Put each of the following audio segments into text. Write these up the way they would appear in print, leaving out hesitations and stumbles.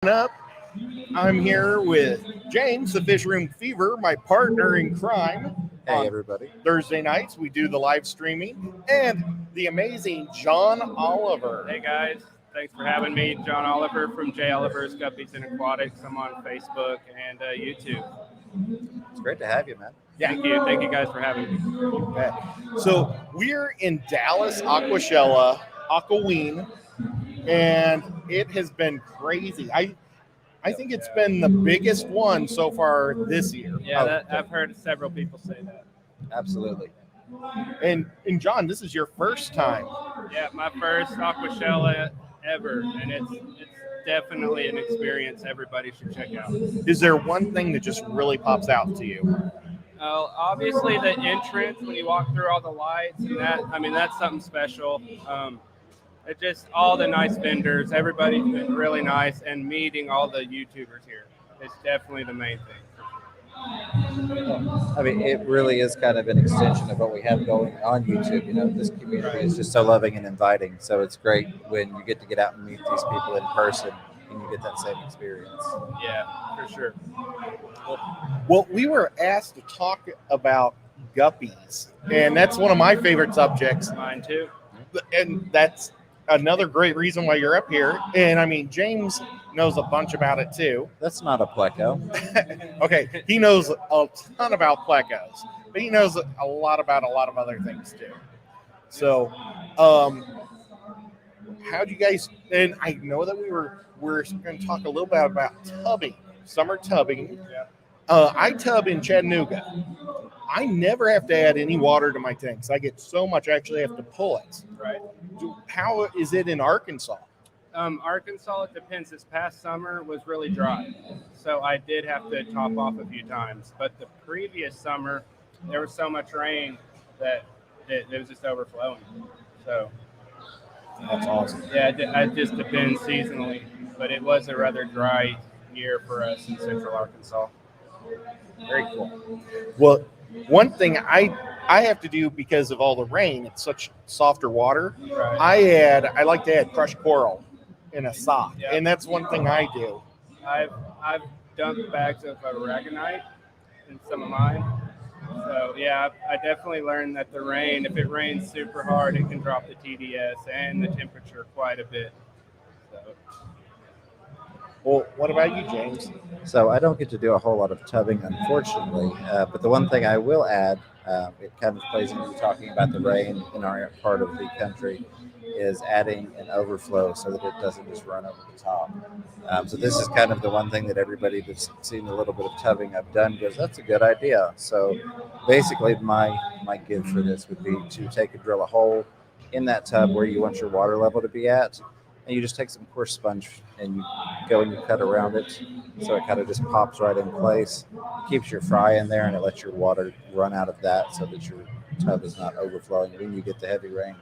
Up. I'm here with James, the Fish Room Fever, my partner in crime. Hey, On everybody. Thursday nights, we do the live streaming, and the amazing John Oliver. Hey guys, thanks for having me. John Oliver from J. Oliver's Guppies and Aquatics. I'm on Facebook and YouTube. It's great to have you, man. Thank you guys for having me. Okay. So we're in Dallas, Aquashella, Aquaween, and it has been crazy. I think it's been the biggest one so far this year. Yeah, I've heard several people say that. Absolutely. And John, this is your first time. Yeah, my first Aquashella ever, and it's definitely an experience everybody should check out. Is there one thing that just really pops out to you? Obviously the entrance when you walk through all the lights and that's something special. It just all the nice vendors, everybody's been really nice, and meeting all the YouTubers here. It's definitely the main thing. I mean, it really is kind of an extension of what we have going on YouTube. You know, this community is just so loving and inviting. So it's great when you get to get out and meet these people in person and you get that same experience. Yeah, for sure. Well, we were asked to talk about guppies, and that's one of my favorite subjects. Mine too. And that's another great reason why you're up here. And I mean, James knows a bunch about it too. That's not a pleco. Okay, he knows a ton about plecos, but he knows a lot about a lot of other things too. So, how do you guys? And I know that we're going to talk a little bit about tubbing, summer tubbing. Yeah. I tub in Chattanooga. I never have to add any water to my tanks. I get so much, I actually have to pull it. Right. How is it in Arkansas? Arkansas, it depends. This past summer was really dry, so I did have to top off a few times. But the previous summer, there was so much rain that it was just overflowing. So That's awesome. yeah, it just depends seasonally. But it was a rather dry year for us in Central Arkansas. Very cool. Well, one thing I have to do because of all the rain, it's such softer water. Right. I like to add crushed coral in a sock, Yeah. and that's one thing I do. I've dumped bags of aragonite in some of mine. So yeah, I definitely learned that the rain, if it rains super hard, it can drop the TDS and the temperature quite a bit. So. Well, what about you, James? So I don't get to do a whole lot of tubbing, unfortunately. But the one thing I will add, it kind of plays into talking about the rain in our part of the country, is adding an overflow so that it doesn't just run over the top. So this is kind of the one thing that everybody that's seen a little bit of tubbing I've done goes, that's a good idea. So basically my give for this would be to drill a hole in that tub where you want your water level to be at. And you just take some coarse sponge and you go and you cut around it so it kind of just pops right in place. Keeps your fry in there and it lets your water run out of that so that your tub is not overflowing when you get the heavy rain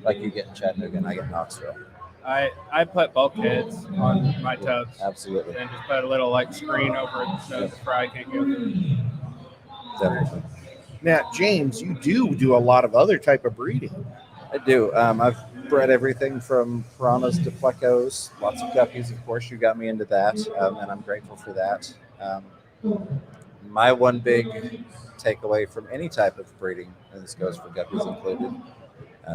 like you get in Chattanooga and I get in Knoxville. I put bulkheads on my tubs. Absolutely. And just put a little screen over it so the fry can't go through. Definitely. Now, James, you do a lot of other type of breeding. I do. I've bred everything from piranhas to plecos, lots of guppies, of course. You got me into that, and I'm grateful for that. My one big takeaway from any type of breeding, and this goes for guppies included,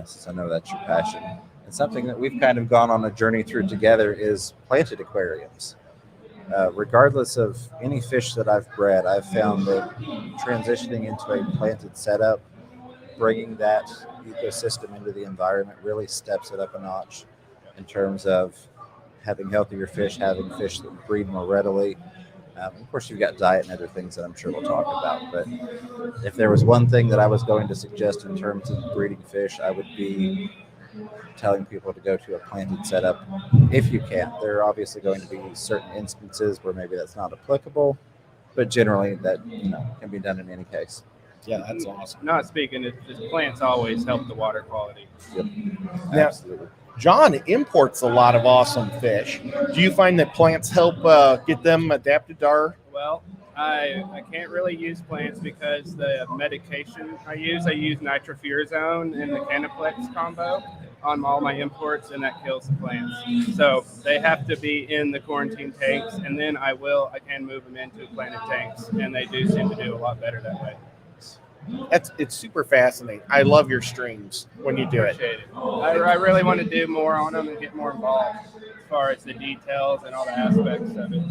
since I know that's your passion, and something that we've kind of gone on a journey through together is planted aquariums. Regardless of any fish that I've bred, I've found that transitioning into a planted setup, bringing that ecosystem into the environment really steps it up a notch in terms of having healthier fish, having fish that breed more readily. Of course, you've got diet and other things that I'm sure we'll talk about. But if there was one thing that I was going to suggest in terms of breeding fish, I would be telling people to go to a planted setup if you can. There are obviously going to be certain instances where maybe that's not applicable, but generally that can be done in any case. Yeah, that's awesome. Not speaking, just plants always help the water quality. Yep. Now, Absolutely. John imports a lot of awesome fish. Do you find that plants help get them adapted to our? Well, I can't really use plants because the medication I use nitrofurazone and the Canaplex combo. on all my imports, and that kills the plants. So they have to be in the quarantine tanks, and then I can move them into planted tanks, and they do seem to do a lot better that way. It's super fascinating. I love your streams when you do it. Appreciate it. I really want to do more on them and get more involved as far as the details and all the aspects of it.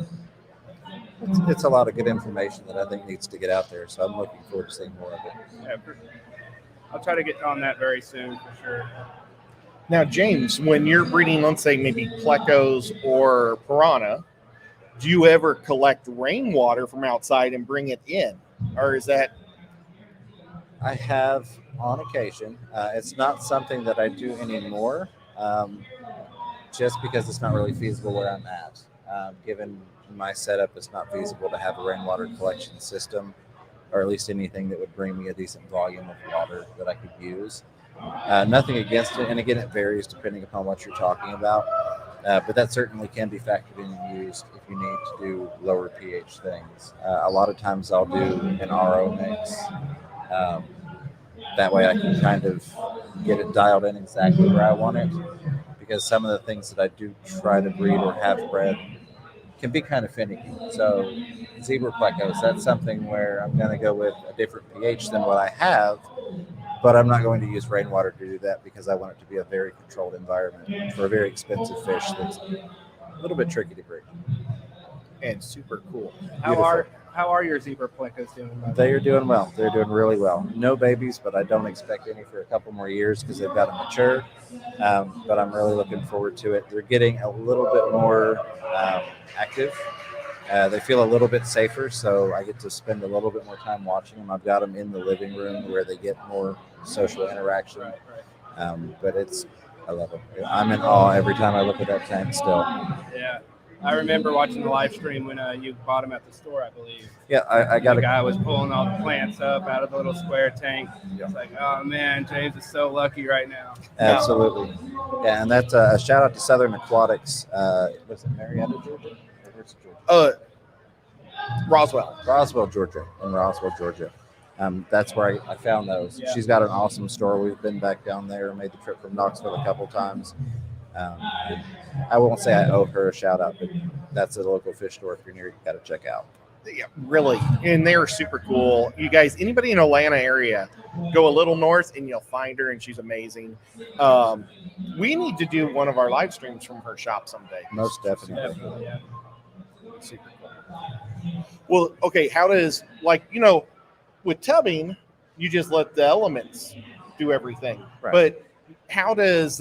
It's a lot of good information that I think needs to get out there. So I'm looking forward to seeing more of it. Yeah, I'll try to get on that very soon for sure. Now, James, when you're breeding, let's say maybe plecos or piranha, do you ever collect rainwater from outside and bring it in? Or is that... I have on occasion. It's not something that I do anymore, just because it's not really feasible where I'm at. Given my setup, it's not feasible to have a rainwater collection system, or at least anything that would bring me a decent volume of water that I could use. Nothing against it, and again, it varies depending upon what you're talking about. But that certainly can be factored in and used if you need to do lower pH things. A lot of times I'll do an RO mix. That way I can kind of get it dialed in exactly where I want it, because some of the things that I do try to breed or have bred can be kind of finicky. So zebra plecos, that's something where I'm going to go with a different pH than what I have, but I'm not going to use rainwater to do that because I want it to be a very controlled environment for a very expensive fish that's a little bit tricky to breed. And super cool. How are your zebra plecos doing? They are doing well. They're doing really well. No babies, but I don't expect any for a couple more years because they've got to mature. But I'm really looking forward to it. They're getting a little bit more active. They feel a little bit safer, so I get to spend a little bit more time watching them. I've got them in the living room where they get more social interaction. But I love them. I'm in awe every time I look at that tank still. Yeah. I remember watching the live stream when you bought them at the store, I believe. Yeah, I got a guy was pulling all the plants up out of the little square tank. Yeah. It's like, oh man, James is so lucky right now. Absolutely. Yeah, and that's a shout out to Southern Aquatics. Was it Marietta, Georgia? Where's Georgia? Roswell, Georgia. In Roswell, Georgia. That's where I found those. Yeah. She's got an awesome store. We've been back down there, made the trip from Knoxville a couple times. I won't say I owe her a shout out, but that's a local fish store. If you're near, you got to check out. Yeah, really. And they're super cool. You guys, anybody in Atlanta area, go a little north and you'll find her, and she's amazing. We need to do one of our live streams from her shop someday. Most definitely. Yeah. Super cool. Well, okay, how does, with tubbing, you just let the elements do everything. Right. But how does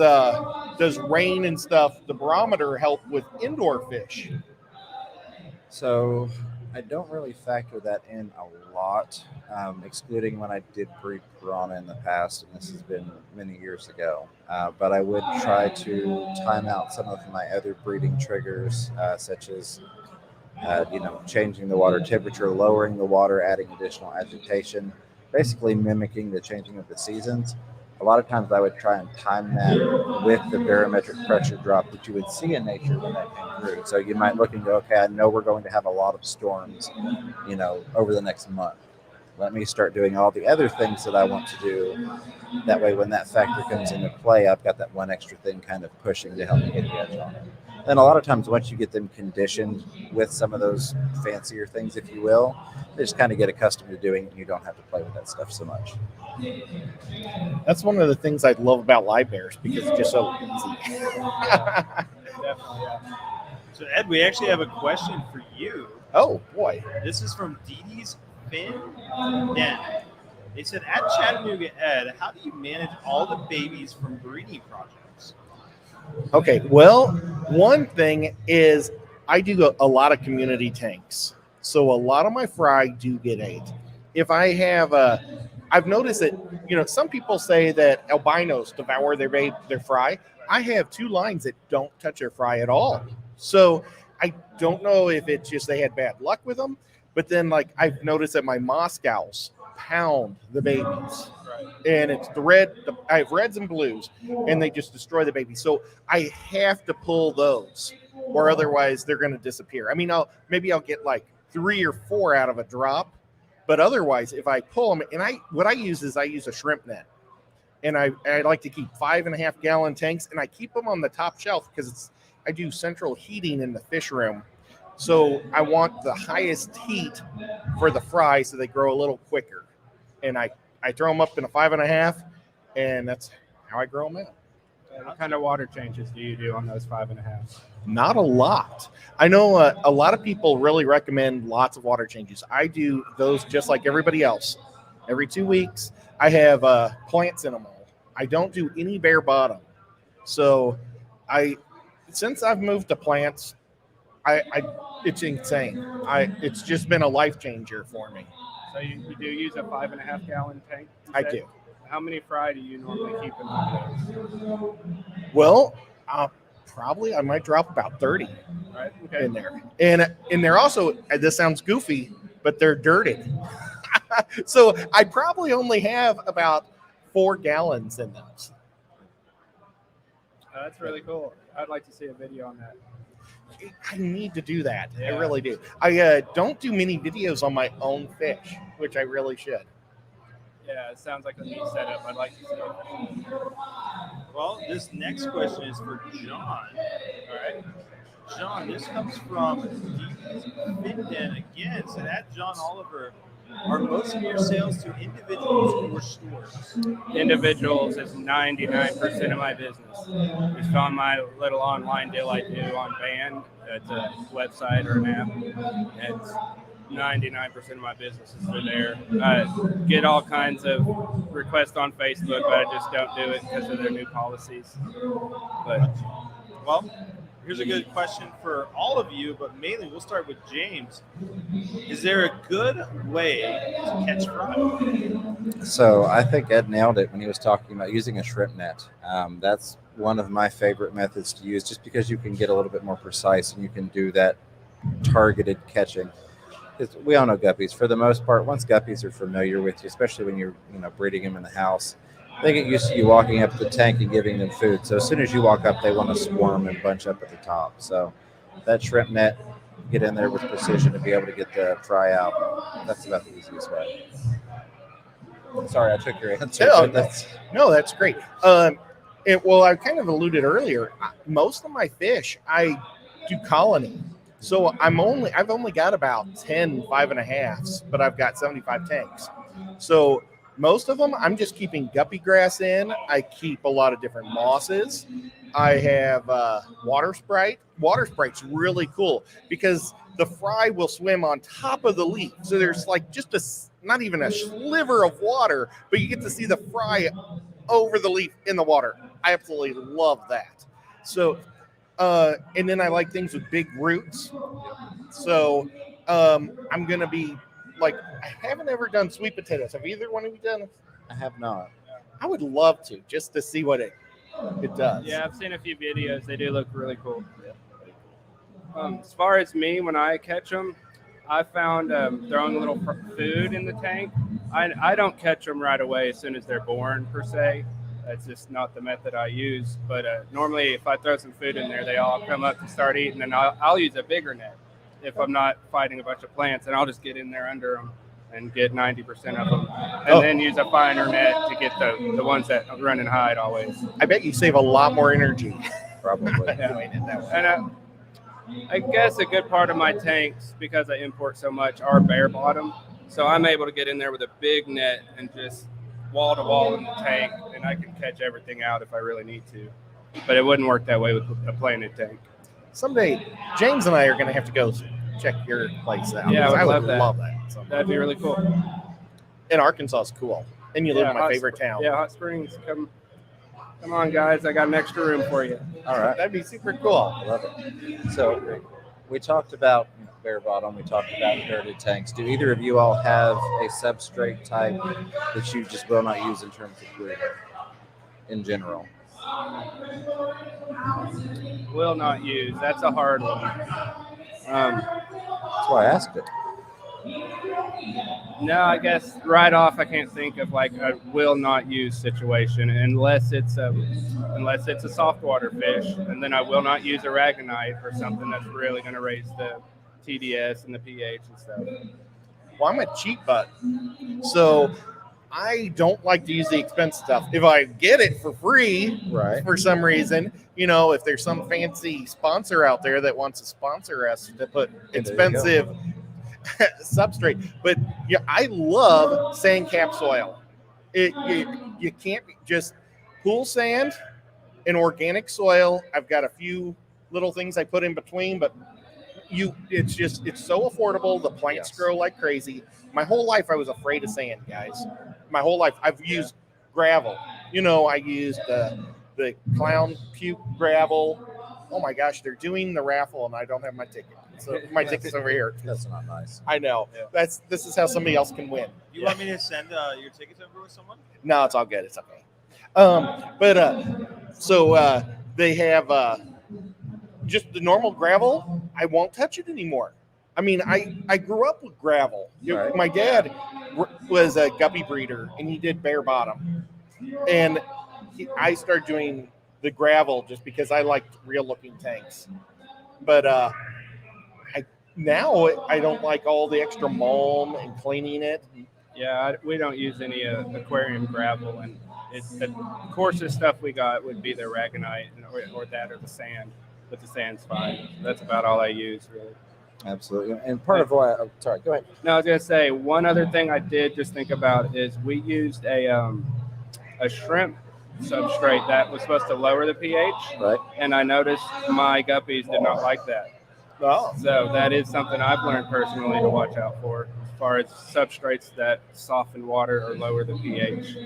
rain and stuff, the barometer, help with indoor fish? So I don't really factor that in a lot, excluding when I did breed piranha in the past, and this has been many years ago. But I would try to time out some of my other breeding triggers, such as changing the water temperature, lowering the water, adding additional agitation, basically mimicking the changing of the seasons. A lot of times I would try and time that with the barometric pressure drop that you would see in nature when that came through. So you might look and go, okay, I know we're going to have a lot of storms, over the next month. Let me start doing all the other things that I want to do. That way, when that factor comes into play, I've got that one extra thing kind of pushing to help me get the edge on it. And a lot of times, once you get them conditioned with some of those fancier things, if you will, they just kind of get accustomed to doing it, and you don't have to play with that stuff so much. That's one of the things I love about live bears, because it's just so easy. Definitely, yeah. So, Ed, we actually have a question for you. Oh, boy. This is from Dee Dee's Fin Net. They said, at Chattanooga Ed, how do you manage all the babies from breeding projects? Okay, well, one thing is I do a lot of community tanks. So a lot of my fry do get ate. If I have I've noticed that, some people say that albinos devour their fry. I have 2 lines that don't touch their fry at all. So I don't know if it's just they had bad luck with them, but then I've noticed that my Moscows pound the babies. And it's I have reds and blues, and they just destroy the baby. So I have to pull those, or otherwise they're going to disappear. I mean, I'll get 3 or 4 out of a drop, but otherwise, if I pull them, and what I use is I use a shrimp net. and I like to keep 5.5 gallon tanks, and I keep them on the top shelf because I do central heating in the fish room. So I want the highest heat for the fry so they grow a little quicker. And I throw them up in a 5.5, and that's how I grow them out. What kind of water changes do you do on those 5.5? Not a lot. I know a lot of people really recommend lots of water changes. I do those just like everybody else. Every 2 weeks, I have plants in them all. I don't do any bare bottom. So since I've moved to plants, it's insane. It's just been a life changer for me. So you do use a 5.5 gallon tank? I do. How many fry do you normally keep in one of those? Well, probably I might drop about 30 Right. Okay. in there. And they're also, this sounds goofy, but they're dirted. So I probably only have about 4 gallons in those. That's really cool. I'd like to see a video on that. I need to do that. Yeah. I really do. I don't do many videos on my own fish, which I really should. Yeah, it sounds like a neat setup. I'd like to see it. Well, this next question is for John. All right. John, this comes from Minden again. So that John Oliver, are most of your sales to individuals or stores? Individuals is 99% of my business. Just on my little online deal I do on Band. It's a website or an app. It's 99% of my business is through there. I get all kinds of requests on Facebook, but I just don't do it because of their new policies. But well, here's a good question for all of you, but mainly we'll start with James. Is there a good way to catch fry? So I think Ed nailed it when he was talking about using a shrimp net. That's one of my favorite methods to use, just because you can get a little bit more precise and you can do that targeted catching. Because we all know guppies, for the most part, once guppies are familiar with you, especially when you're breeding them in the house, they get used to you walking up the tank and giving them food. So as soon as you walk up, they want to swarm and bunch up at the top. So that shrimp net, get in there with precision to be able to get the fry out. That's about the easiest way. Sorry, I took your answer. No, that's great. Well, I kind of alluded earlier. Most of my fish, I do colony. So I've only got about 10 5.5s, but I've got 75 tanks. So most of them, I'm just keeping guppy grass in. I keep a lot of different mosses. I have water sprite. Water sprite's really cool because the fry will swim on top of the leaf. So there's like just not even a sliver of water, but you get to see the fry over the leaf in the water. I absolutely love that. So, and then I like things with big roots. So I'm going to be like, I haven't ever done sweet potatoes. Have either one of you done it? I have not. I would love to, just to see what it does. yeah, I've seen a few videos. They do look really cool. As far as me, when I catch them, I found throwing a little food in the tank. I don't catch them right away as soon as they're born, per se. That's just not the method I use. But normally, if I throw some food in there, they all come up and start eating, and I'll use a bigger net if I'm not fighting a bunch of plants, and I'll just get in there under them and get 90% of them, and then use a finer net to get the ones that run and hide always. I bet you save a lot more energy. Probably. Doing it that way. And I guess a good part of my tanks, because I import so much, are bare bottom. So I'm able to get in there with a big net and just wall to wall in the tank, and I can catch everything out if I really need to. But it wouldn't work that way with a planted tank. Someday, James and I are going to have to go check your place out. Yeah, I would love that. Someday. That'd be really cool. And Arkansas is cool. And you live in my favorite town. Yeah, Hot Springs. Come on, guys. I got an extra room for you. All right. That'd be super cool. I love it. So we talked about bare bottom. We talked about dirted tanks. Do either of you all have a substrate type that you just will not use in terms of breeding in general? Will not use. That's a hard one. That's why I asked it. No, I guess right off I can't think of like a will not use situation unless it's a softwater fish, and then I will not use aragonite or something that's really going to raise the TDS and the pH and stuff. Well, I'm a cheap butt. So I don't like to use the expense stuff. If I get it for free, Right. for some reason, if there's some fancy sponsor out there that wants to sponsor us to put expensive substrate. But yeah, I love sand cap soil. You can't just pool sand and organic soil. I've got a few little things I put in between, but it's so affordable. The plants grow like crazy. My whole life I was afraid of sand, guys. My whole life I've used gravel. I used the clown puke gravel. Oh my gosh, they're doing the raffle and I don't have my ticket. So my ticket's over here. That's not nice. I know. Yeah. This is how somebody else can win. You want me to send your tickets over with someone? No, it's all good. It's okay. So they have just the normal gravel. I won't touch it anymore. I mean, I grew up with gravel. Right. My dad was a guppy breeder, and he did bare bottom. And I started doing the gravel just because I liked real-looking tanks. But now I don't like all the extra mulch and cleaning it. Yeah, we don't use any aquarium gravel, and the coarsest stuff we got would be the aragonite or that or the sand. But the sand's fine. That's about all I use, really. Absolutely. And part of why, sorry, go ahead. No, I was gonna say one other thing I did just think about is we used a shrimp substrate that was supposed to lower the pH, Right. and I noticed my guppies did not like that. Oh, So that is something I've learned personally to watch out for, as far as substrates that soften water or lower the pH.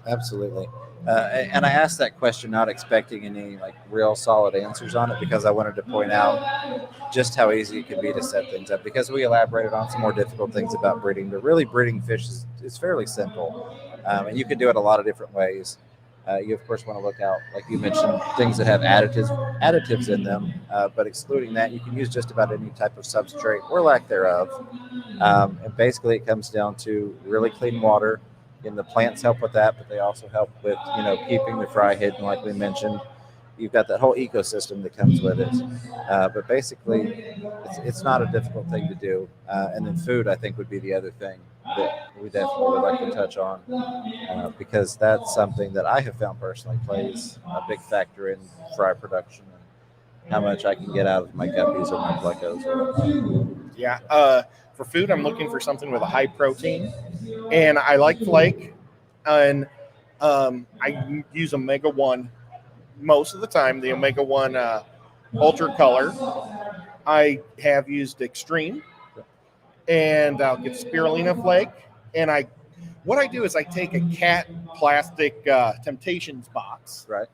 Absolutely. And I asked that question not expecting any real solid answers on it, because I wanted to point out just how easy it can be to set things up, because we elaborated on some more difficult things about breeding, but really breeding fish is fairly simple. And you can do it a lot of different ways. You of course want to look out, like you mentioned, things that have additives in them, but excluding that, you can use just about any type of substrate or lack thereof. And basically it comes down to really clean water. And the plants help with that, but they also help with, keeping the fry hidden, like we mentioned. You've got that whole ecosystem that comes with it. But basically, it's not a difficult thing to do. And then food, I think, would be the other thing that we definitely would like to touch on, because that's something that I have found personally plays a big factor in fry production and how much I can get out of my guppies or my plecos. yeah. For food, I'm looking for something with a high protein, and I like flake, and I use omega-1 most of the time. The omega-1 ultra color. I have used extreme, and I'll get spirulina flake. And what I do is I take a cat plastic Temptations box, Right.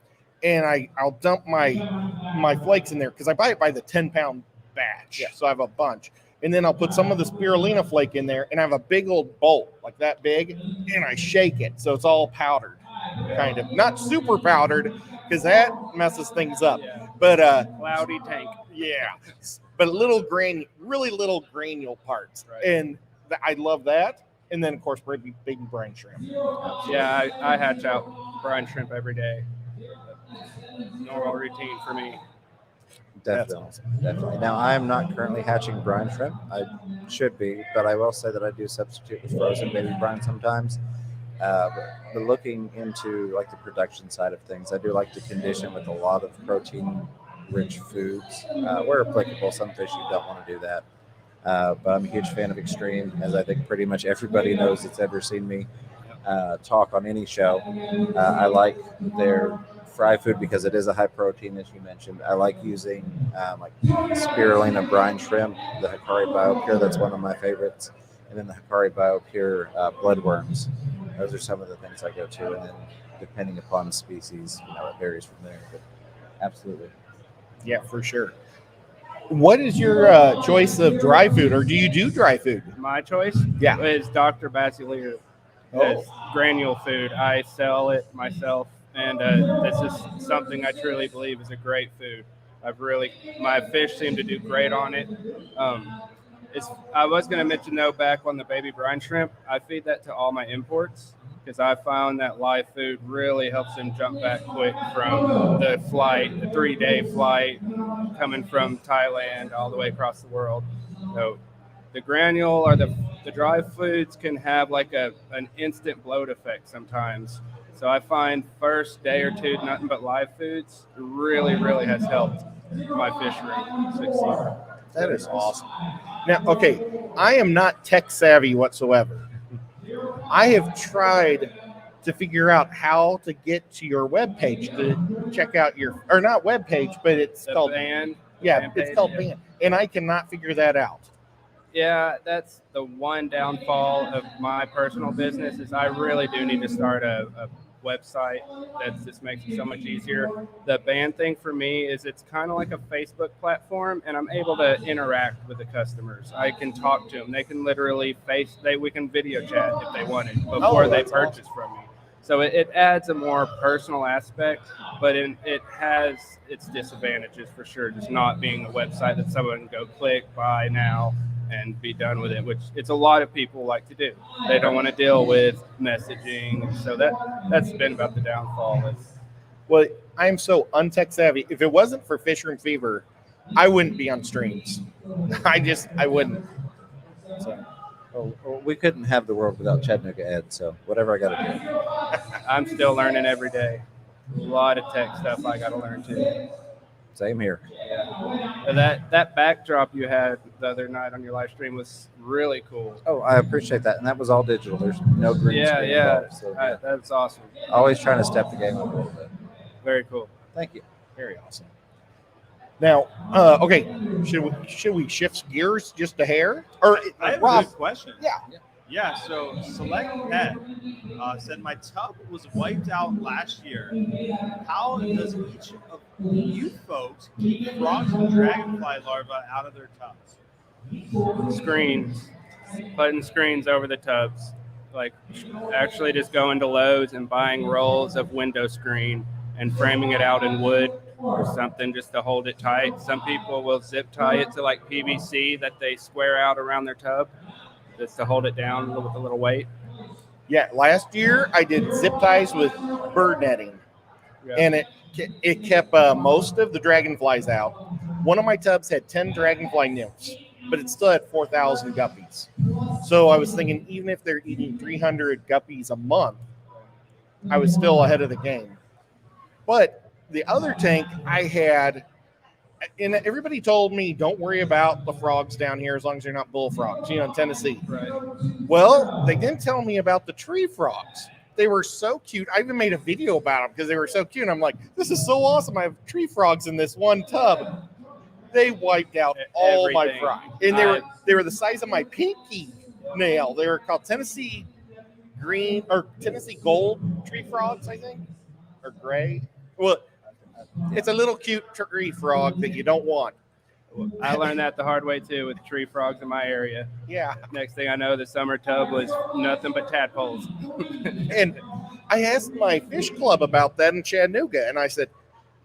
and I'll dump my flakes in there because I buy it by the 10-pound batch. Yeah. So I have a bunch. And then I'll put some of the spirulina flake in there, and I have a big old bowl, like that big, and I shake it. So it's all powdered, kind of. Not super powdered, because that messes things up. Yeah. But, Cloudy tank. yeah. But really little granule parts. Right. And I love that. And then, of course, baby brine shrimp. Yeah, I hatch out brine shrimp every day. Normal routine for me. Definitely. Now, I am not currently hatching brine shrimp. I should be, but I will say that I do substitute with frozen baby brine sometimes. But looking into the production side of things, I do like to condition with a lot of protein-rich foods. Where applicable, some fish you don't want to do that. But I'm a huge fan of Extreme, as I think pretty much everybody knows that's ever seen me talk on any show. I like their fry food because it is a high protein, as you mentioned. I like using spirulina brine shrimp, the Hikari BioPure. That's one of my favorites. And then the Hikari BioPure bloodworms. Those are some of the things I go to. And then depending upon species, it varies from there. But absolutely. Yeah, for sure. What is your choice of dry food, or do you do dry food? My choice Yeah. is Dr. Basilio. It's granule food. I sell it myself, and this is something I truly believe is a great food. My fish seem to do great on it. I was going to mention, though, back on the baby brine shrimp, I feed that to all my imports because I found that live food really helps them jump back quick from the 3-day flight coming from Thailand all the way across the world. So the granule or the the dry foods can have like an instant bloat effect sometimes. So I find first day or two, nothing but live foods really, really has helped my fish room succeed. That is awesome. Now, okay, I am not tech savvy whatsoever. I have tried to figure out how to get to your webpage to check out your, or not webpage, but it's The called band, yeah, band it's page, called yeah. band, and I cannot figure that out. Yeah, that's the one downfall of my personal business is I really do need to start a website that just makes it so much easier. The band thing for me is it's kind of like a Facebook platform, and I'm able to interact with the customers. I can talk to them. They can literally we can video chat if they wanted before they that's purchase from me. So it adds a more personal aspect, but it has its disadvantages for sure. Just not being a website that someone can go click, buy now, and be done with it, which it's a lot of people like to do. They don't want to deal with messaging. So that's been about the downfall. Well, I'm so untech savvy. If it wasn't for Fish Room Fever, I wouldn't be on streams. I wouldn't. So, Well, we couldn't have the world without Chattanooga Ed, so whatever I got to do. I'm still learning every day. A lot of tech stuff I got to learn too. Same here. Yeah. That backdrop you had the other night on your live stream was really cool. Oh, I appreciate that. And that was all digital. There's no green screen involved. So That's awesome. always trying to step the game up a little bit. Very cool. Thank you. very awesome. Now, okay, should we shift gears just a hair? Or I have Rob? a good question. Yeah. Yeah, so Select Pet said my tub was wiped out last year. How does each of you folks keep frogs and dragonfly larvae out of their tubs? Screens, putting screens over the tubs, like actually just going to Lowe's and buying rolls of window screen and framing it out in wood or something just to hold it tight. Some people will zip tie it to like PVC that they square out around their tub just to hold it down with a little weight. Yeah, last year I did zip ties with bird netting, and it kept most of the dragonflies out. One of my tubs had 10 dragonfly nymphs, but it still had 4,000 guppies. So I was thinking, even if they're eating 300 guppies a month, I was still ahead of the game. But the other tank I had, and everybody told me, don't worry about the frogs down here as long as they're not bullfrogs, in Tennessee. Right. Well, they didn't tell me about the tree frogs. They were so cute. I even made a video about them because they were so cute. And I'm like, this is so awesome. I have tree frogs in this one tub. They wiped out all my frogs. And they were the size of my pinky nail. They were called Tennessee green or Tennessee gold tree frogs, I think, or gray. Well, it's a little cute tree frog that you don't want. I learned that the hard way too with tree frogs in my area. Yeah. Next thing I know, the summer tub was nothing but tadpoles. And I asked my fish club about that in Chattanooga, and I said,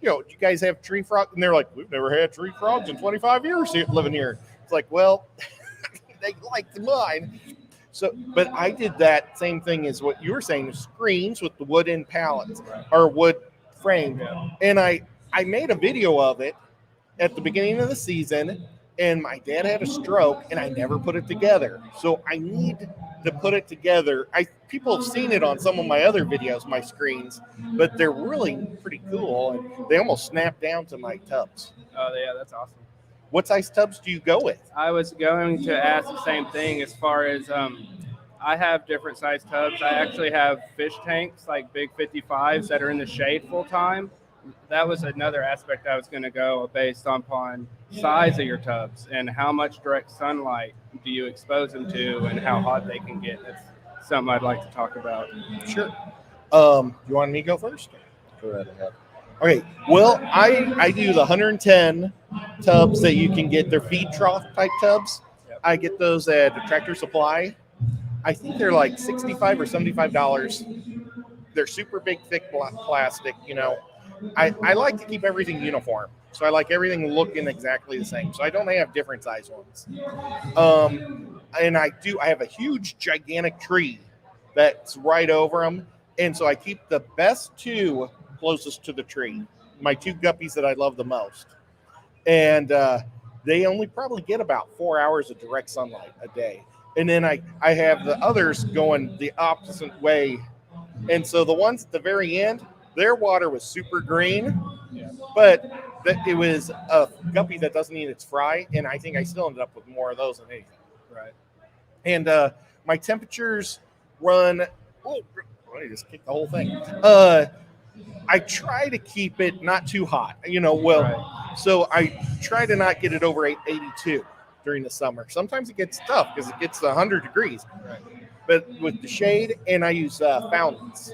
do you guys have tree frogs? And they're like, we've never had tree frogs in 25 years living here. It's like, well, they liked mine. So, but I did that same thing as what you were saying, screens with the wooden pallets or wood frame. And I made a video of it at the beginning of the season, and my dad had a stroke, and I never put it together. So I need to put it together. People have seen it on some of my other videos, my screens, but they're really pretty cool, and they almost snap down to my tubs. Oh, yeah, that's awesome. What size tubs do you go with? I was going to ask the same thing as far as I have different size tubs. I actually have fish tanks, like big 55s that are in the shade full time. That was another aspect I was going to go based upon size of your tubs and how much direct sunlight do you expose them to and how hot they can get. That's something I'd like to talk about. Sure. You want me to go first? Go right ahead. Okay. Well, I do the 110 tubs that you can get. They're feed trough type tubs. Yep. I get those at Tractor Supply. I think they're like $65 or $75. They're super big, thick plastic, I like to keep everything uniform. So I like everything looking exactly the same. So I don't have different size ones. And I have a huge, gigantic tree that's right over them. And so I keep the best two closest to the tree, my two guppies that I love the most. And they only probably get about 4 hours of direct sunlight a day. And then I have the others going the opposite way. And so the ones at the very end, their water was super green, but it was a guppy that doesn't eat its fry. And I think I still ended up with more of those than anything. Right. And my temperatures run, oh, I just kicked the whole thing. I try to keep it not too hot, so I try to not get it over 82 during the summer. Sometimes it gets tough because it gets 100 degrees. Right. But with the shade, and I use fountains.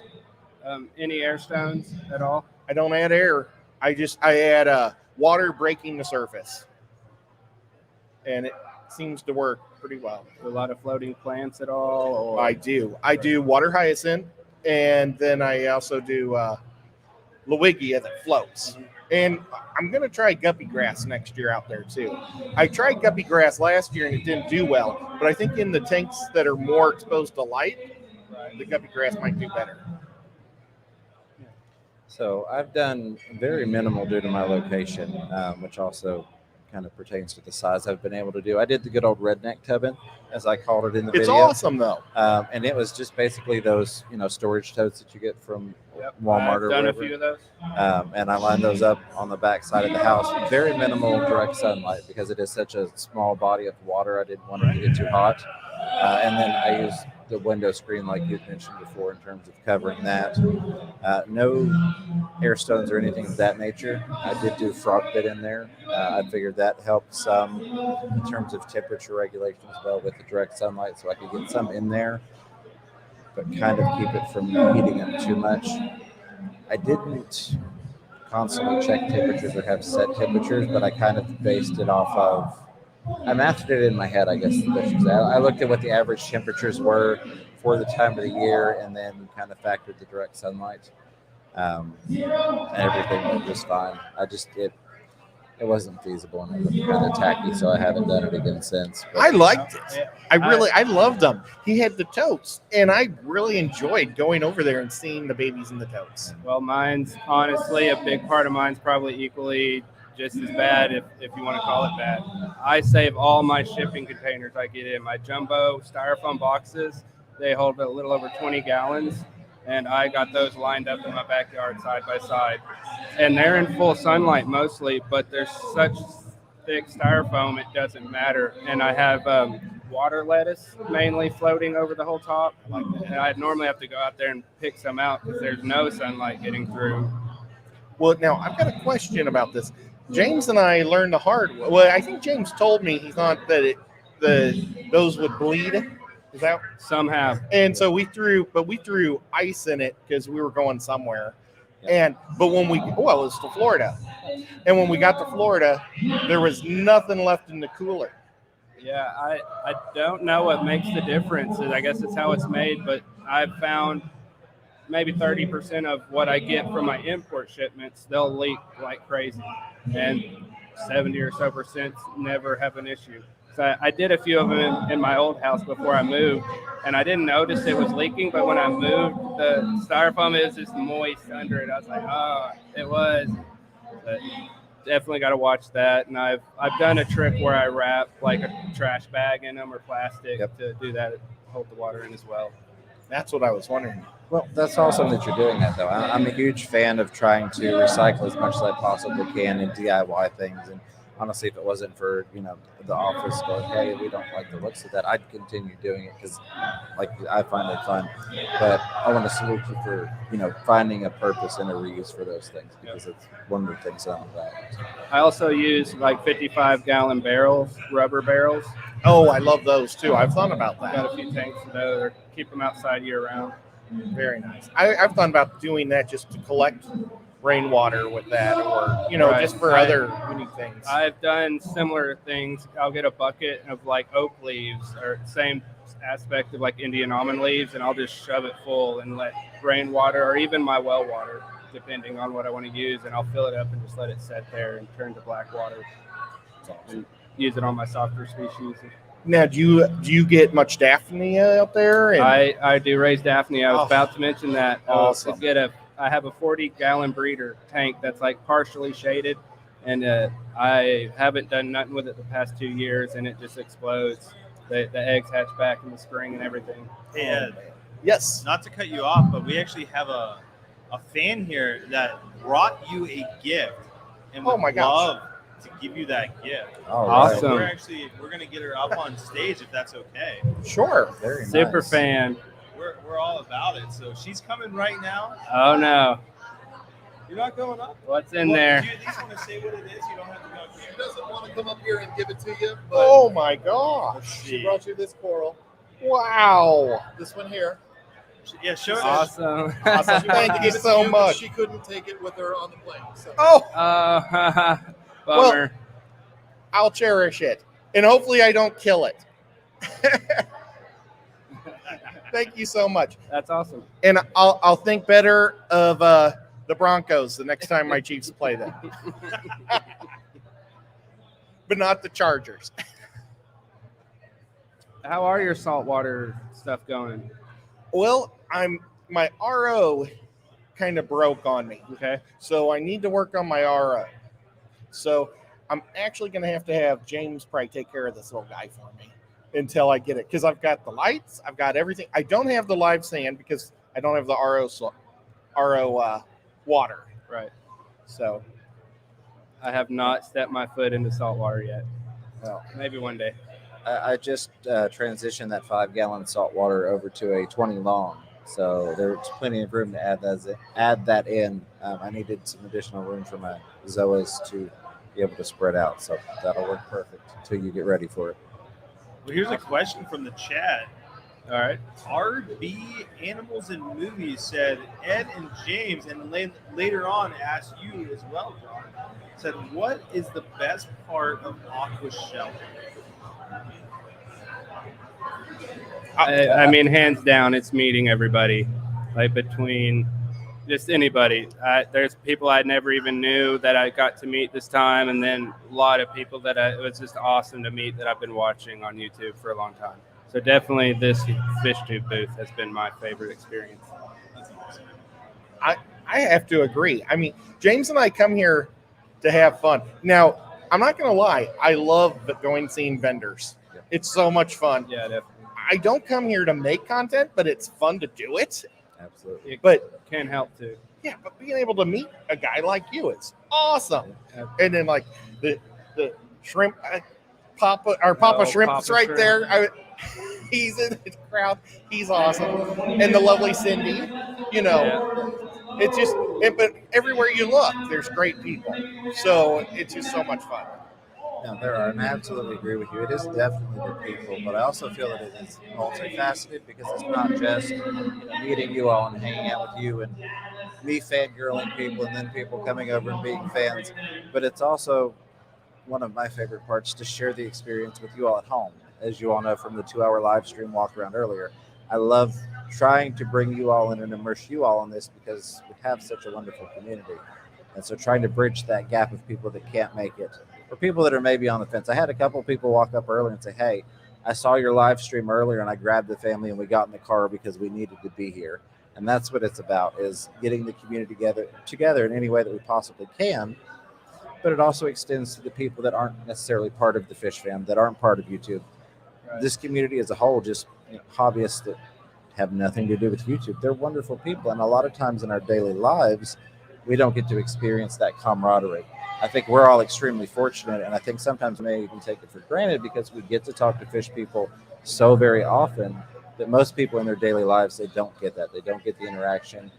Any air stones at all? I don't add air. I add water breaking the surface. And it seems to work pretty well. A lot of floating plants at all? Or? I do. I do water hyacinth, and then I also do Lewigia that floats. And I'm going to try guppy grass next year out there too. I tried guppy grass last year and it didn't do well, but I think in the tanks that are more exposed to light, the guppy grass might do better. So I've done very minimal due to my location, which also kind of pertains to the size I've been able to do. I did the good old redneck tubbing, as I called it in the video. It's awesome though. And it was just basically those, storage totes that you get from Walmart or whatever. I've done a few of those. And I lined those up on the back side of the house. Very minimal direct sunlight because it is such a small body of water. I didn't want it to get too hot. And then I used the window screen like you mentioned before in terms of covering that. No air stones or anything of that nature. I did do frog bit in there. I figured that helped some in terms of temperature regulation as well with the direct sunlight, so I could get some in there, but kind of keep it from heating up too much. I didn't constantly check temperatures or have set temperatures, but I kind of based it off of, I mastered it in my head, I guess. I looked at what the average temperatures were for the time of the year and then kind of factored the direct sunlight. And everything went just fine. It wasn't feasible and it looked kind of tacky, so I haven't done it again since. But I liked it. I loved them. He had the totes, and I really enjoyed going over there and seeing the babies in the totes. Well, mine's honestly a big part of mine's probably equally just as bad, if you want to call it bad. I save all my shipping containers I get in. My jumbo styrofoam boxes, they hold a little over 20 gallons, and I got those lined up in my backyard side by side. And they're in full sunlight mostly, but there's such thick styrofoam, it doesn't matter. And I have water lettuce mainly floating over the whole top. And I normally have to go out there and pick some out because there's no sunlight getting through. Well, now I've got a question about this. James and I learned the hard way. Well, I think James told me he thought that those would bleed. Is that some have? And so we threw ice in it because we were going somewhere. But when it was to Florida, and when we got to Florida, there was nothing left in the cooler. Yeah, I don't know what makes the difference. I guess it's how it's made, but I've found maybe 30% of what I get from my import shipments, they'll leak like crazy, and 70 or so percent never have an issue. So I did a few of them in my old house before I moved, and I didn't notice it was leaking, but when I moved, the styrofoam is just moist under it. I was like, oh, it was. But definitely got to watch that. And I've done a trick where I wrap like a trash bag in them or plastic to do that, hold the water in as well. That's what I was wondering. Well, that's awesome that you're doing that, though. I'm a huge fan of trying to recycle as much as I possibly can and DIY things. And honestly, if it wasn't for, the office going, hey, we don't like the looks of that, I'd continue doing it because, I find it fun. But I want to salute you for, finding a purpose and a reuse for those things because it's one of the things I'm about. I also use 55-gallon barrels, rubber barrels. Oh, I love those too. I've thought about that. Got a few tanks of those, or keep them outside year-round. Very nice. I've thought about doing that just to collect rainwater with that, or just for other unique things. I've done similar things. I'll get a bucket of oak leaves, or same aspect of Indian almond leaves, and I'll just shove it full and let rainwater or even my well water, depending on what I want to use, and I'll fill it up and just let it sit there and turn to black water. And use it on my softer species. Now, do you get much Daphne out there? I do raise Daphne. I was about to mention that. Awesome. I have a 40-gallon breeder tank that's partially shaded, and I haven't done nothing with it the past 2 years, and it just explodes. the eggs hatch back in the spring and everything. Hey, Ed, Yes. not to cut you off, but we actually have a fan here that brought you a gift and Oh would my gosh. love to give you that gift. All right. Awesome. We're gonna get her up on stage if that's okay. Sure. Very Super nice. fan. We're all about it. So she's coming right now. Oh no, You're not going up. what's in Well, there? Do you at least want to say what it is? You don't have to go. She doesn't want to come up here and give it to you, but Oh my gosh. Let's she see. brought you this coral. Wow. This one here. Yeah, show it. Awesome. Awesome. She wanted Thank to you give it so to you, but much. She couldn't take it with her on the plane. So. Oh, Bummer. I'll cherish it. And hopefully I don't kill it. Thank you so much. That's awesome. And I'll think better of the Broncos the next time my Chiefs play them. But not the Chargers. How are your saltwater stuff going? Well, my RO kind of broke on me. Okay. So I need to work on my RO. So I'm actually going to have James probably take care of this little guy for me until I get it. Because I've got the lights, I've got everything. I don't have the live sand because I don't have the RO water. Right. So I have not stepped my foot into saltwater yet. well, Maybe one day. I just transitioned that 5-gallon salt water over to a 20 long. So there's plenty of room to add that in. I needed some additional room for my zoas to be able to spread out. So that'll work perfect until you get ready for it. Well, here's a question from the chat. All right. RB Animals and Movies said Ed and James, and later on asked you as well, John, said, what is the best part of Aquashella? I mean, hands down, it's meeting everybody. Like between just anybody. There's people I never even knew that I got to meet this time, and then a lot of people that it was just awesome to meet that I've been watching on YouTube for a long time. So definitely this fish tube booth has been my favorite experience. I have to agree. I mean, James and I come here to have fun. Now, I'm not going to lie. I love going seeing vendors. It's so much fun. Yeah, definitely. I don't come here to make content, but it's fun to do it. Absolutely. It But can't help to. yeah, but being able to meet a guy like you, it's awesome. And then like the shrimp, Papa Shrimp Papa is right Shrimp. there. He's in the crowd. He's awesome. And the lovely Cindy, it's just, but everywhere you look, there's great people. So it's just so much fun. No, there are, and I absolutely agree with you. It is definitely the people, but I also feel that it is multifaceted because it's not just meeting you all and hanging out with you and me fangirling people and then people coming over and being fans, but it's also one of my favorite parts to share the experience with you all at home. As you all know from the 2-hour live stream walk around earlier, I love trying to bring you all in and immerse you all in this because we have such a wonderful community. And so trying to bridge that gap of people that can't make it or people that are maybe on the fence. I had a couple of people walk up early and say, hey, I saw your live stream earlier and I grabbed the family and we got in the car because we needed to be here. And that's what it's about, is getting the community together in any way that we possibly can. But it also extends to the people that aren't necessarily part of the Fish Fam, that aren't part of YouTube. Right. This community as a whole, just hobbyists that have nothing to do with YouTube. They're wonderful people. And a lot of times in our daily lives, we don't get to experience that camaraderie. I think we're all extremely fortunate, and I think sometimes we may even take it for granted because we get to talk to fish people so very often that most people in their daily lives, they don't get that. They don't get the interaction.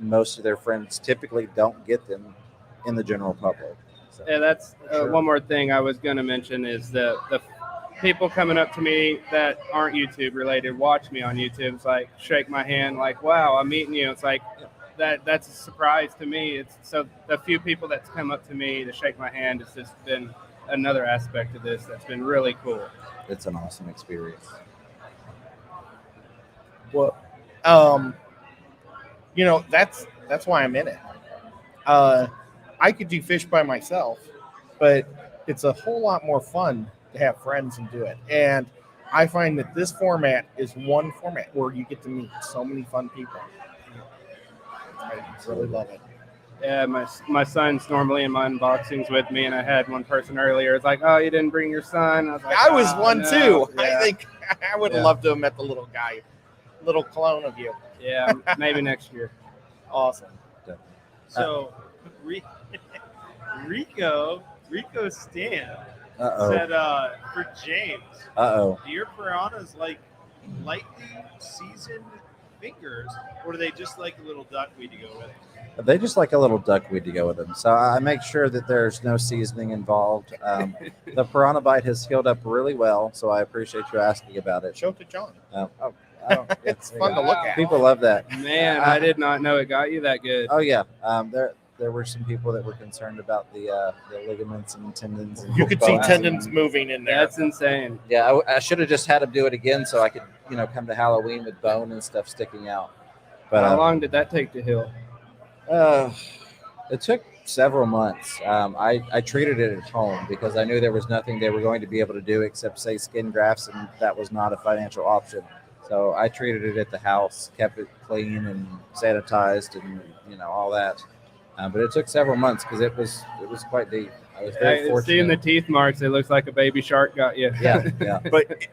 Most of their friends typically don't get them in the general public. So, Yeah, that's Sure. one more thing I was going to mention is the people coming up to me that aren't YouTube related, watch me on YouTube. It's like, shake my hand, like, wow, I'm meeting you. It's like, that's a surprise to me. It's so the few people that's come up to me to shake my hand, it's just been another aspect of this that's been really cool. it's an awesome experience. Well, that's why I'm in it. I could do fish by myself, but it's a whole lot more fun to have friends and do it. And I find that this format is one format where you get to meet so many fun people. I really love it. Yeah, my son's normally in my unboxings with me, and I had one person earlier. It's like, oh, you didn't bring your son. I was like, I was "Oh, one no." too. Yeah. I think I would have Yeah. loved to have met the little guy, little clone of you. Yeah, maybe next year. Awesome. So, Rico Stan Uh-oh. said, for James, Uh-oh. do your piranhas like lightly seasoned fingers, or do they just like a little duckweed to go with it? They just like a little duckweed to go with them. So I make sure that there's no seasoning involved. The piranha bite has healed up really well, so I appreciate you asking about it. Show it to John. It's Fun to look at. People love that. Man, I did not know it got you that good. Oh yeah, there were some people that were concerned about the ligaments and tendons. And You could see bones. tendons moving in there. That's insane. Yeah, I should have just had him do it again so I could, come to Halloween with bone and stuff sticking out. But How long did that take to heal? it took several months. I treated it at home because I knew there was nothing they were going to be able to do except say skin grafts, and that was not a financial option. So I treated it at the house, kept it clean and sanitized, and all that. But it took several months because it was quite deep. I was very fortunate. Seeing the teeth marks, it looks like a baby shark got you. Yeah. But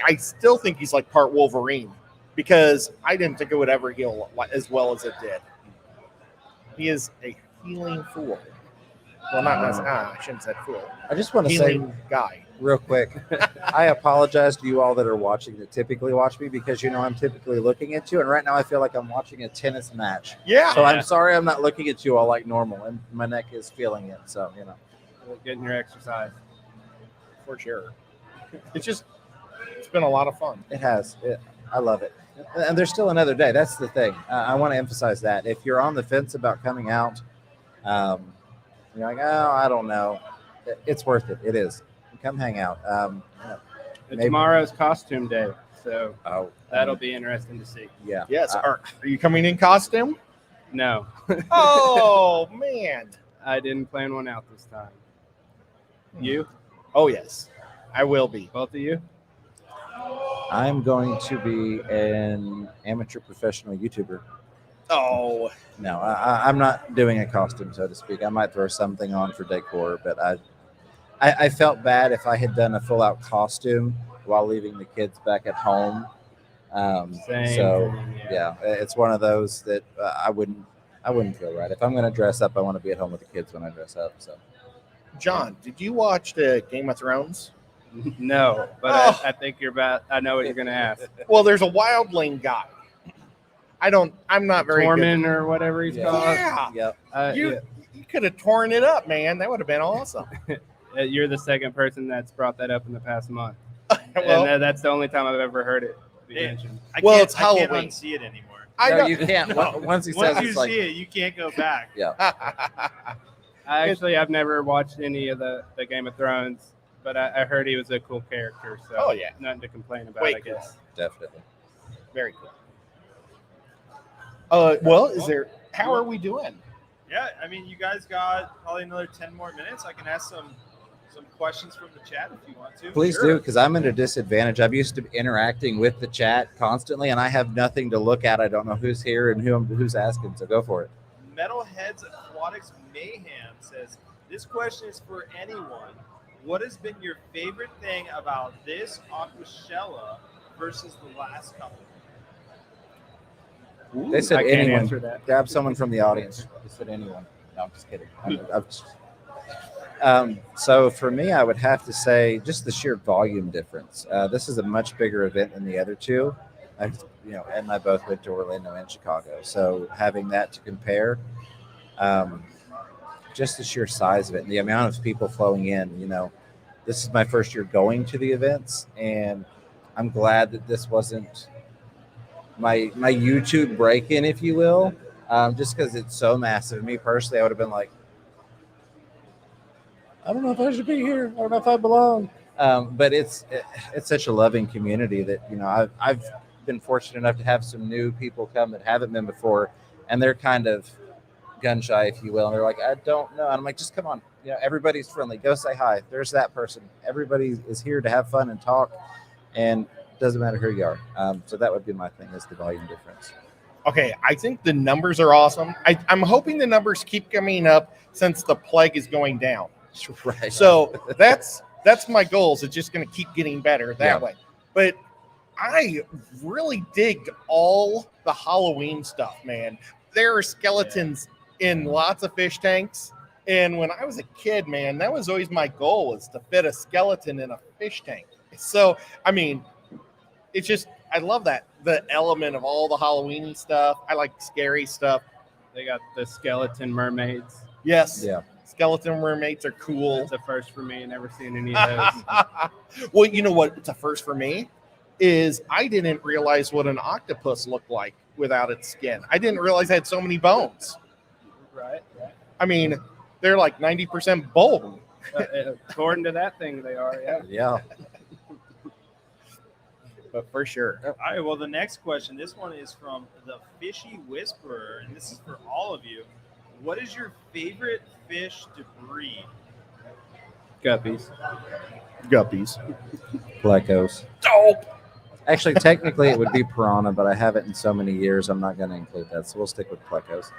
I still think he's like part Wolverine because I didn't think it would ever heal as well as it did. He is a healing fool. Well, not necessarily. I shouldn't say fool. I just want to say Healing guy. real quick, I apologize to you all that are watching that typically watch me because I'm typically looking at you, and right now I feel like I'm watching a tennis match. Yeah. So I'm sorry I'm not looking at you all like normal, and my neck is feeling it. So Getting your exercise. For sure. It's been a lot of fun. it has. I love it, and there's still another day. That's the thing. I want to emphasize that if you're on the fence about coming out, you're like, oh, I don't know. It's worth it. It is. Come hang out. Maybe- Tomorrow's costume day, so Oh, that'll be interesting to see. yeah. Yes. Are you coming in costume? No, Oh, man. I didn't plan one out this time. You? Oh, yes. I will be. Both of you? I'm going to be an amateur professional YouTuber. Oh, No, I'm not doing a costume, so to speak. I might throw something on for decor, but I felt bad if I had done a full-out costume while leaving the kids back at home. Same. So yeah, it's one of those that I wouldn't feel right. If I'm going to dress up, I want to be at home with the kids when I dress up. So John, did you watch the Game of Thrones? No, but Oh. I think you're about. I know what you're gonna ask. Well, there's a wildling guy. I'm not very good. Tormund or whatever he's Yeah. called. Yeah. yep. You could have torn it up, man. That would have been awesome. You're the second person that's brought that up in the past month, Well, and that's the only time I've ever heard it be Hey, mentioned. I Well, can't- it's I can't Halloween. unsee it anymore. I No, know. you can't. Once he Once says you it's like, see it, you can't go back. I've never watched any of the Game of Thrones, but I heard he was a cool character. So Oh, yeah. nothing to complain about. Wait, I guess. definitely. Very cool. Well, how are we doing? Yeah, I mean, you guys got probably another 10 more minutes. I can ask some questions from the chat if you want to. Please Sure. do, because I'm at a disadvantage. I'm used to interacting with the chat constantly, and I have nothing to look at. I don't know who's here and who's asking. So go for it. Metalheads Aquatics Mayhem says, this question is for anyone. What has been your favorite thing about this Aquashella versus the last couple? They said I can't anyone. answer that. Grab someone from the audience. They said anyone. No, I'm just kidding. So for me, I would have to say just the sheer volume difference. This is a much bigger event than the other two. Ed and I both went to Orlando and Chicago, so having that to compare, just the sheer size of it and the amount of people flowing in. This is my first year going to the events, and I'm glad that this wasn't my YouTube break-in, if you will, just because it's so massive. Me personally, I would have been like, I don't know if I should be here. I don't know if I belong. But it's such a loving community that I've been fortunate enough to have some new people come that haven't been before, and they're kind of gun shy, if you will. And they're like, I don't know. And I'm like, just come on. Everybody's friendly. Go say hi. There's that person. Everybody is here to have fun and talk, and it doesn't matter who you are. So that would be my thing, is the volume difference. Okay, I think the numbers are awesome. I'm hoping the numbers keep coming up since the plague is going down. Right. So that's my goals. It's just going to keep getting better that Yeah. way. But I really dig all the Halloween stuff, man. There are skeletons in lots of fish tanks. And when I was a kid, man, that was always my goal, is to fit a skeleton in a fish tank. So, I mean, it's just, I love that. The element of all the Halloween stuff. I like scary stuff. They got the skeleton mermaids. Yes. Yeah. Skeleton mermaids are cool. It's a first for me. Never seen any of those. Well, you know what? It's a first for me is I didn't realize what an octopus looked like without its skin. I didn't realize it had so many bones. Right. I mean, they're like 90% bone. According to that thing, they are. Yeah. Yeah. But for sure. All right, well, the next question, this one is from the Fishy Whisperer, and this is for all of you. What is your favorite fish to breed? Guppies. Guppies. Plecos. Dope. Actually, technically, it would be piranha, but I haven't in so many years. I'm not going to include that, so we'll stick with plecos.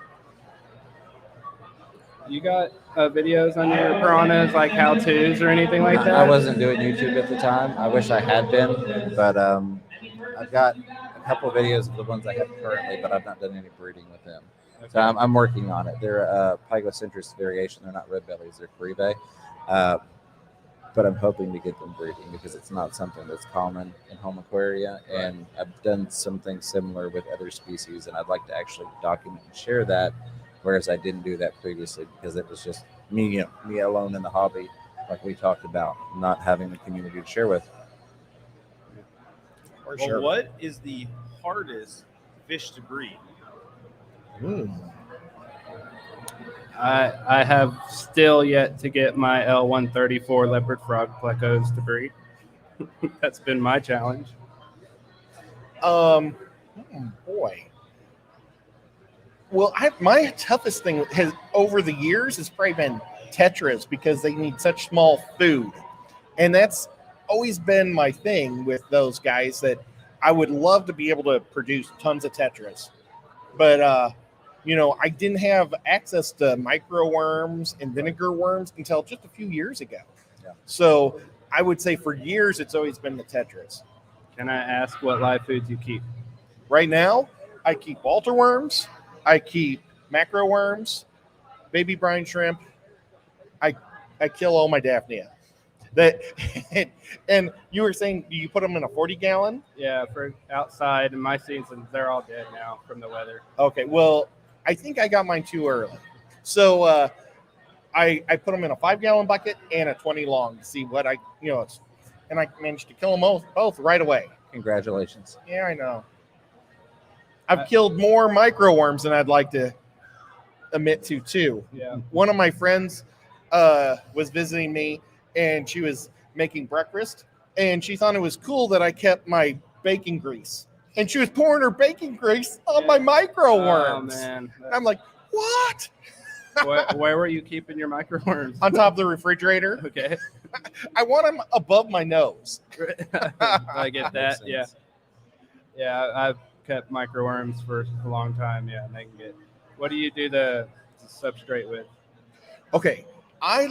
You got videos on your piranhas, like how-tos or anything like that? I wasn't doing YouTube at the time. I wish I had been, but I've got a couple of videos of the ones I have currently, but I've not done any breeding with them. Okay. So I'm working on it. They're Pygocentris variation. They're not red bellies. They're Caribe. But I'm hoping to get them breeding because it's not something that's common in home aquaria. And I've done something similar with other species, and I'd like to actually document and share that, whereas I didn't do that previously because it was just me alone in the hobby, like we talked about, not having the community to share with. For Well, sure. what is the hardest fish to breed? I have still yet to get my L134 leopard frog plecos to breed. That's been my challenge. Boy. Well, my toughest thing has over the years has probably been tetras because they need such small food. And that's always been my thing with those guys, that I would love to be able to produce tons of tetras. But, I didn't have access to micro worms and vinegar worms until just a few years ago. Yeah. So I would say for years, it's always been the tetras. Can I ask what live foods you keep? Right now, I keep Walter worms. I keep macro worms, baby brine shrimp. I kill all my Daphnia. And you were saying, do you put them in a 40-gallon? Yeah, for outside in my season, they're all dead now from the weather. Okay, well, I think I got mine too early. So I put them in a 5-gallon bucket and a 20 long to see what and I managed to kill them both right away. Congratulations. Yeah, I know. I've killed more micro worms than I'd like to admit to, too. Yeah. One of my friends was visiting me, and she was making breakfast, and she thought it was cool that I kept my bacon grease. And she was pouring her bacon grease on my micro worms. Oh, man. I'm like, what? Where were you keeping your micro worms? On top of the refrigerator. Okay. I want them above my nose. I get that. Makes Yeah. sense. Yeah, I've kept micro worms for a long time. Yeah, and they can get. What do you do the substrate with? Okay, I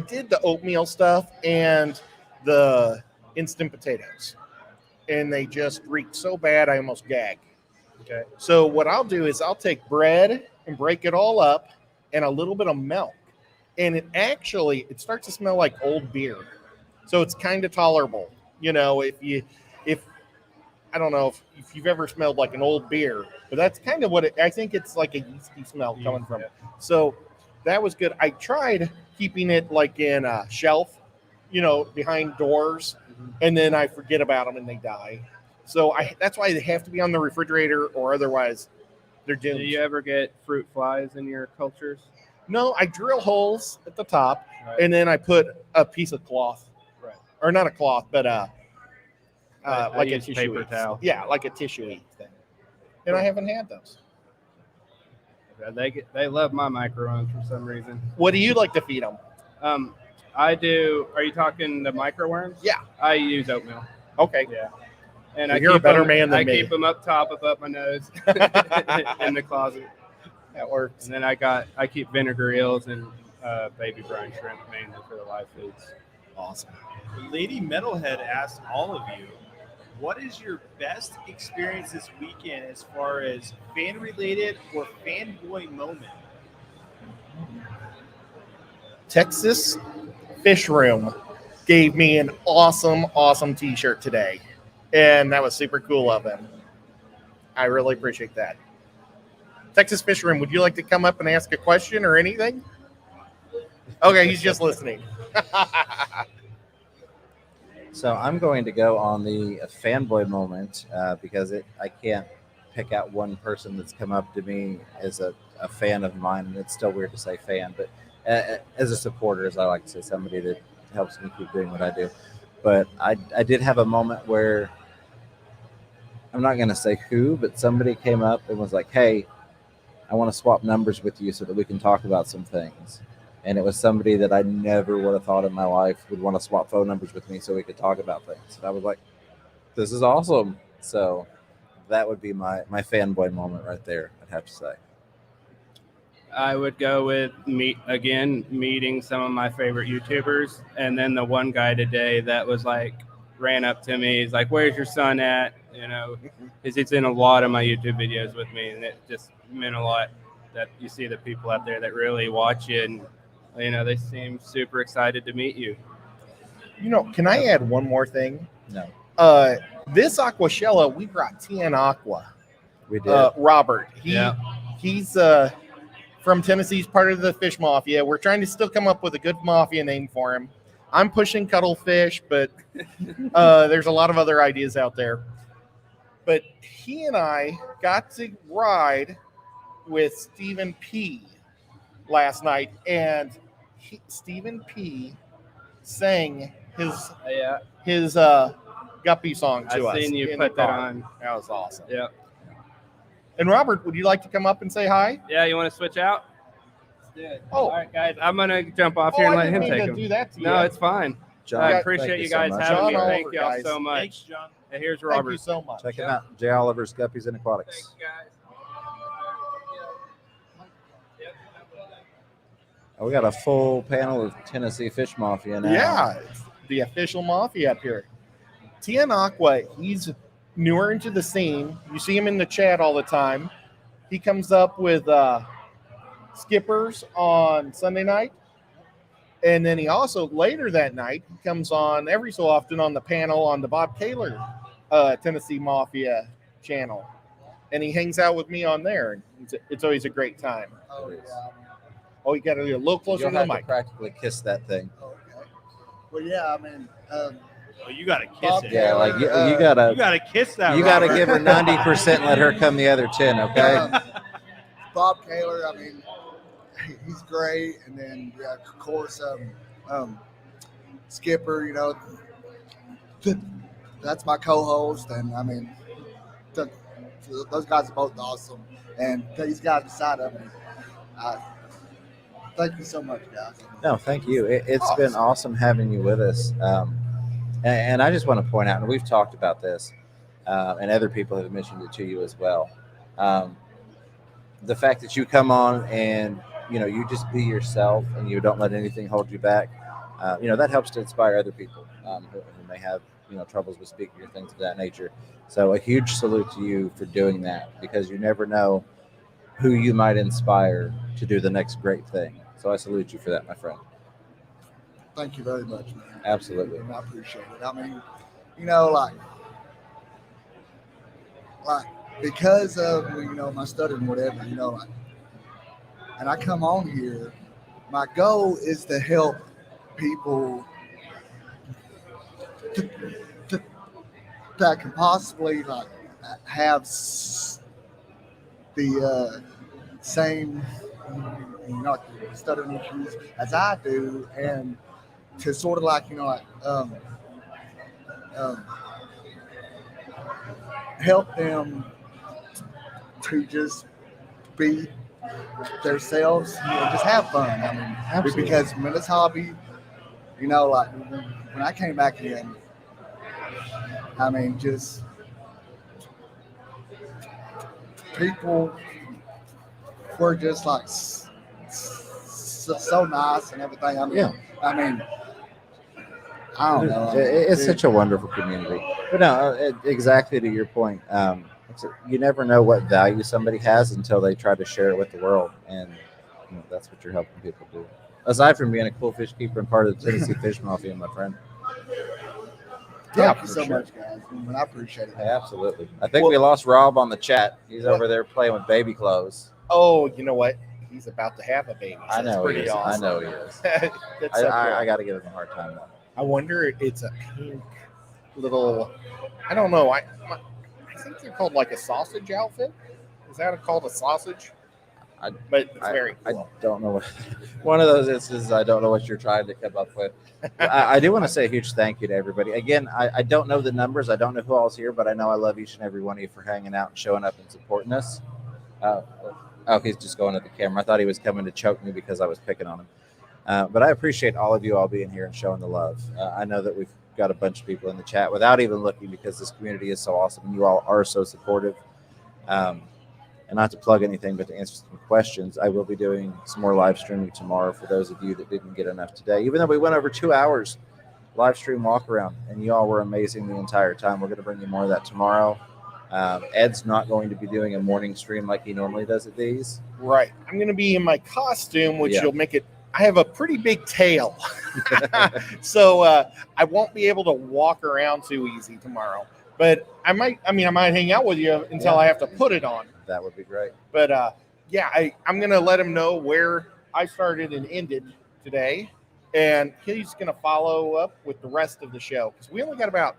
did the oatmeal stuff and the instant potatoes, and they just reeked so bad I almost gagged. Okay. So what I'll do is I'll take bread and break it all up and a little bit of milk, and it starts to smell like old beer, so it's kind of tolerable. If I don't know if you've ever smelled like an old beer, but that's kind of what I think it's like a yeasty smell coming from. Yeah. So that was good. I tried keeping it like in a shelf, behind doors, and then I forget about them and they die. So that's why they have to be on the refrigerator, or otherwise they're doomed. Do you ever get fruit flies in your cultures? No, I drill holes at the top, Right. and then I put a piece of cloth, Right. or not a cloth, but I like a use tissue paper towel. Yeah, like a tissue thing. And I haven't had those. They love my micro worms for some reason. What do you like to feed them? I do. Are you talking the micro worms? Yeah. I use oatmeal. Okay. Yeah. And Well, you're a better man than I me. keep them up top above my nose in the closet. That works. And then I keep vinegar eels and baby brine shrimp mainly for the live foods. Awesome. Lady Metalhead asked all of you, what is your best experience this weekend as far as fan-related or fanboy moment? Texas Fish Room gave me an awesome t-shirt today, and that was super cool of him. I really appreciate that. Texas Fish Room, would you like to come up and ask a question or anything? Okay, he's just listening. So I'm going to go on the fanboy moment because I can't pick out one person that's come up to me as a fan of mine, and it's still weird to say fan, but as a supporter, as I like to say, somebody that helps me keep doing what I do. But I did have a moment where I'm not going to say who, but somebody came up and was like, hey, I want to swap numbers with you so that we can talk about some things. And it was somebody that I never would have thought in my life would want to swap phone numbers with me so we could talk about things. And I was like, this is awesome. So that would be my fanboy moment right there, I'd have to say. I would go with meeting some of my favorite YouTubers, and then the one guy today that was like ran up to me. He's like, "Where's your son at?" You know, because he's in a lot of my YouTube videos with me, and it just meant a lot that you see the people out there that really watch you, and you know they seem super excited to meet you. You know, can I add one more thing? No, This Aquashella, we brought TN Aqua. we did. Robert. Yeah. He's from Tennessee. He's part of the fish mafia. We're trying to still come up with a good mafia name for him. I'm pushing Cuttlefish, but there's a lot of other ideas out there. But he and I got to ride with Stephen P. last night, and Stephen P. sang his guppy song to us. I've seen you in put the that car. on. That was awesome. Yeah. And Robert, would you like to come up and say hi? Yeah, you want to switch out? Let's do it. Oh. All right, guys. I'm gonna jump off here and I let didn't him mean take to him. do that to you. No, it's fine. John, I thank appreciate you so guys much. having me. John Thank Oliver, y'all guys. so much. Thanks, John. And here's Thank Robert. you so much. Check him out. Jay Oliver's Guppies and Aquatics. Thanks, guys. Oh, we got a full panel of Tennessee Fish Mafia now. Yeah, it's the official mafia up here. TN Aqua, he's newer into the scene. You see him in the chat all the time. He comes up with skippers on Sunday night. And then he also, later that night, he comes on every so often on the panel on the Bob Kaler Tennessee Mafia channel. And he hangs out with me on there. It's always a great time. Oh, yeah. Oh, you got to be a little closer You'll to the have to mic. practically kiss that thing. Okay. Well, yeah, I mean, Oh, you gotta kiss Bob it. Yeah, like you You gotta gotta kiss that. you gotta Robert. give her 90% and let her come the other 10. Okay. Bob Kaler, I mean, he's great. And then, yeah, of course, Skipper, you know, that's my co-host. And, I mean, those guys are both awesome. And these guys beside of me, thank you so much, guys. No, thank you. It's been awesome having you with us. And I just want to point out, and we've talked about this, and other people have mentioned it to you as well. The fact that you come on and you just be yourself and you don't let anything hold you back, that helps to inspire other people who may have troubles with speaking or things of that nature. So a huge salute to you for doing that, because you never know who you might inspire to do the next great thing. So I salute you for that, my friend. Thank you very much, man. Absolutely. I appreciate it. I mean, like because of my stuttering, whatever, and I come on here. My goal is to help people that can possibly have the same stuttering issues as I do, and to sort of help them to just be themselves, just have fun. I mean, Absolutely. because when this hobby, when I came back in, I mean, just people were just so nice and everything. I mean, Yeah. I mean, I don't know. It's such a wonderful community. But no, exactly to your point. You never know what value somebody has until they try to share it with the world, and that's what you're helping people do. Aside from being a cool fish keeper and part of the Tennessee Fish Mafia, my friend. Thank you for so sure. much, guys. I appreciate it. Hey, absolutely. I think we lost Rob on the chat. He's over there playing with baby clothes. Oh, you know what? He's about to have a baby. So I know that's pretty he is. awesome. I know he is. That's so cool. I got to give him a hard time though. I wonder if it's a pink little. I don't know. I think they're called like a sausage outfit. Is that called a sausage? But it's very cool. I don't know what one of those is. I don't know what you're trying to come up with. I do want to say a huge thank you to everybody. Again, I don't know the numbers. I don't know who all's here, but I know I love each and every one of you for hanging out and showing up and supporting us. Oh, he's just going at the camera. I thought he was coming to choke me because I was picking on him. But I appreciate all of you all being here and showing the love. I know that we've got a bunch of people in the chat without even looking because this community is so awesome and you all are so supportive. And not to plug anything, but to answer some questions, I will be doing some more live streaming tomorrow for those of you that didn't get enough today. Even though we went over 2 hours live stream walk around and you all were amazing the entire time, we're going to bring you more of that tomorrow. Ed's not going to be doing a morning stream like he normally does at these. Right. I'm going to be in my costume, which will make it. I have a pretty big tail, so I won't be able to walk around too easy tomorrow. But I might hang out with you until I have to put it on. That would be great. But I'm going to let him know where I started and ended today. And he's going to follow up with the rest of the show because we only got about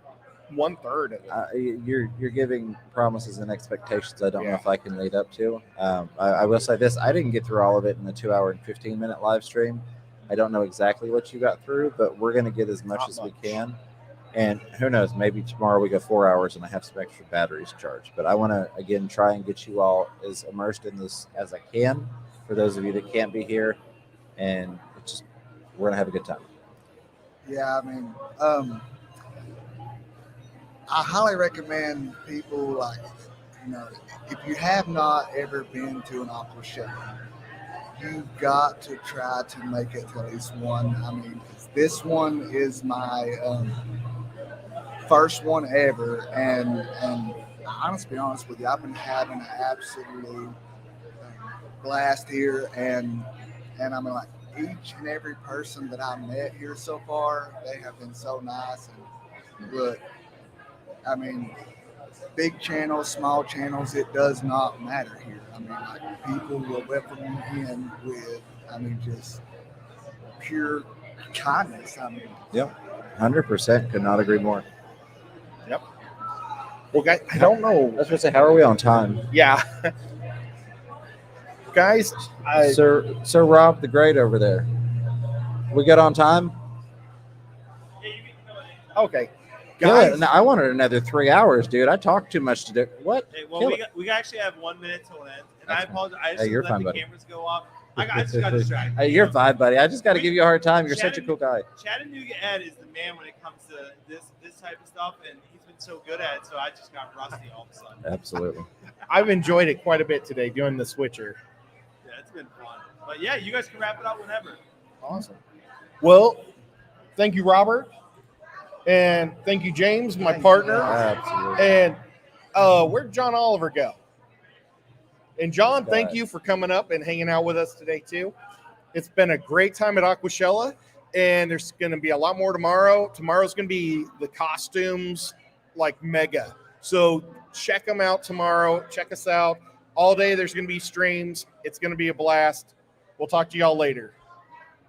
1/3 of it. You're giving promises and expectations I don't know if I can lead up to. I will say this. I didn't get through all of it in the 2 hour and 15-minute live stream. I don't know exactly what you got through, but we're going to get as much as we can. And who knows, maybe tomorrow we go 4 hours and I have some extra batteries charged. But I want to, again, try and get you all as immersed in this as I can for those of you that can't be here. And we're going to have a good time. Yeah, I highly recommend people if you have not ever been to an Aquashella, you've got to try to make it to at least one. This one is my first one ever, and honestly, be honest with you, I've been having an absolute blast here, and each and every person that I met here so far, they have been so nice. And look, big channels, small channels, it does not matter here. People will welcome you in with, just pure kindness. Yep, 100%. Could not agree more. Yep. Well, guys, I don't know. I was going to say, how are we on time? Yeah. Guys, Sir Rob the Great over there. We got on time? Okay. Guys, now, I wanted another 3 hours, dude. I talked too much to do. What? Hey, well, we actually have 1 minute till end, and I apologize. I just you're let fine, the buddy. cameras go off. I just got distracted. Hey, you're fine, buddy. I just got to give you a hard time. You're such a cool guy. Chattanooga Ed is the man when it comes to this type of stuff, and he's been so good at it. So I just got rusty all of a sudden. Absolutely. I've enjoyed it quite a bit today doing the switcher. Yeah, it's been fun. But yeah, you guys can wrap it up whenever. Awesome. Well, thank you, Robert. And thank you, James, my partner. Absolutely. And where'd John Oliver go? And John, thank you for coming up and hanging out with us today, too. It's been a great time at Aquashella, and there's going to be a lot more tomorrow. Tomorrow's going to be the costumes, like mega. So check them out tomorrow. Check us out. All day there's going to be streams. It's going to be a blast. We'll talk to y'all later.